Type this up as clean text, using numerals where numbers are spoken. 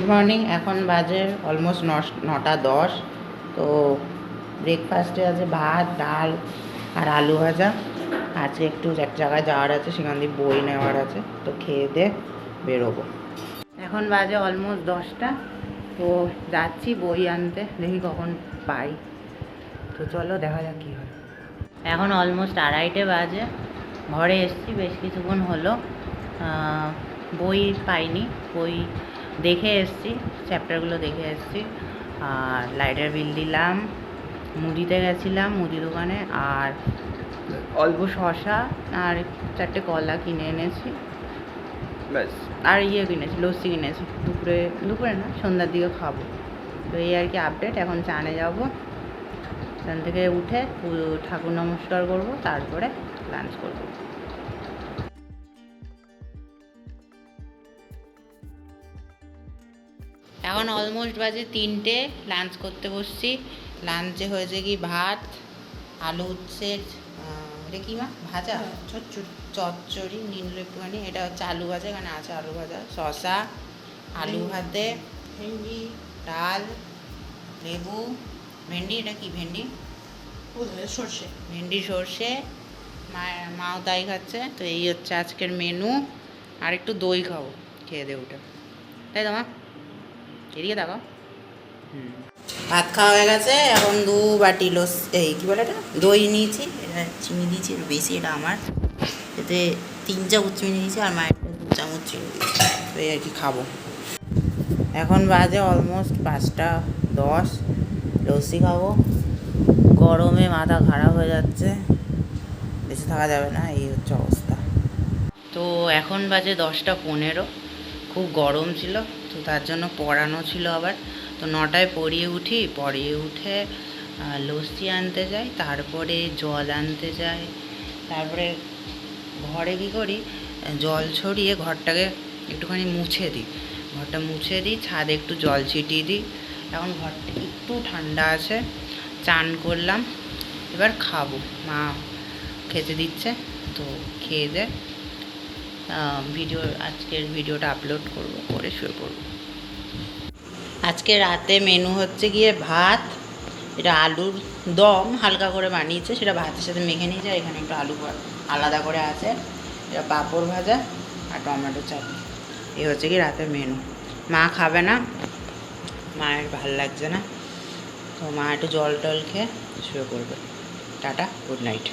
Good morning. এখন বাজে almost 9টা 10। তো ব্রেকফাস্টে আছে ভাত, ডাল আর আলু ভাজা। আজকে একটু এক জায়গায় যাওয়ার আছে, সেখান দিয়ে বই নেওয়ার আছে, তো খেয়ে দিয়ে বেরোবো। এখন বাজে অলমোস্ট 10টা। তো যাচ্ছি বই আনতে, দেখি কখন পাই। তো চলো দেখা যাক কী হয়। এখন অলমোস্ট 2:30 বাজে। ঘরে এসেছি বেশ কিছুক্ষণ হলো। বই পাইনি, বই দেখে এসেছি, চ্যাপ্টারগুলো দেখে এসেছি। আর লাইটের বিল দিলাম, মুদিতে গেছিলাম, মুদি দোকানে, আর অল্প শসা আর 4টে কলা কিনে এনেছি, ব্যাস। আর কিনেছি, লস্যি কিনেছি। দুপুরে না, সন্ধ্যার দিকে খাবো। তো এই আর কি আপডেট। এখন চানে যাবো, চান থেকে উঠে ঠাকুর নমস্কার করব, তারপরে লাঞ্চ করব। এখন অলমোস্ট বাজে 3টে। লাঞ্চ করতে বসছি। লাঞ্চে হয়েছে কি ভাত, আলু উচ্ছের এটা কী মা ভাজা, চচ্চড়ি নিল একটুখানি। এটা হচ্ছে আলু ভাজা, এখানে আছে আলু ভাজা, শসা, আলু ভাতে, ভেন্ডি, ডাল, লেবু, ভেন্ডি, এটা কি ভেন্ডি, সর্ষে, ভেন্ডি সর্ষে। মাও তাই খাচ্ছে। তো এই হচ্ছে আজকের মেনু। আর একটু দই খাবো খেয়ে দিয়ে উঠে, তাই তো মা? এদিকে দেখো। ভাত খাওয়া হয়ে গেছে। এখন 2 বাটি কী বলে এটা, দই নিয়েছি। এটা চিনি দিয়েছি একটু বেশি, এটা আমার। এতে 3 চামচ চিনি দিয়েছি, আর মায়ের 2 চামচ চিনি দিয়েছি। তো এই আর কি খাবো। এখন বাজে অলমোস্ট 5টা 10। লস্যি খাবো। গরমে মাথা খারাপ হয়ে যাচ্ছে, বেঁচে থাকা যাবে না, এই হচ্ছে অবস্থা। তো এখন বাজে 10টা 15। খুব গরম ছিল, তো তার জন্য পড়ানো ছিল আবার। তো 9টায় পড়িয়ে উঠে লস্যি আনতে যাই, তারপরে জল আনতে যাই, তারপরে ঘরে কী করি, জল ছড়িয়ে ঘরটাকে একটুখানি মুছে দিই, ছাদে একটু জল ছিটিয়ে দিই। এখন ঘরটা একটু ঠান্ডা আছে। চান করলাম, এবার খাবো। মা খেতে দিচ্ছে, তো খেয়ে দে আজকের ভিডিওটা আপলোড করব, করে শুয়ে পড়ব। আজকে রাতে মেনু হচ্ছে গিয়ে ভাত, এটা আলুর দম হালকা করে বানিয়েছে, সেটা ভাতের সাথে মেখে নিয়েছে। আর এখানে একটু আলু আলাদা করে আছে, এটা পাঁপড় ভাজা আর টমেটো চাটনি। এই হচ্ছে কি রাতের মেনু। মা খাবে না, মায়ের ভাল লাগছে না, তো মা একটু জল টল খেয়ে শুয়ে পড়বে। Tata, good night.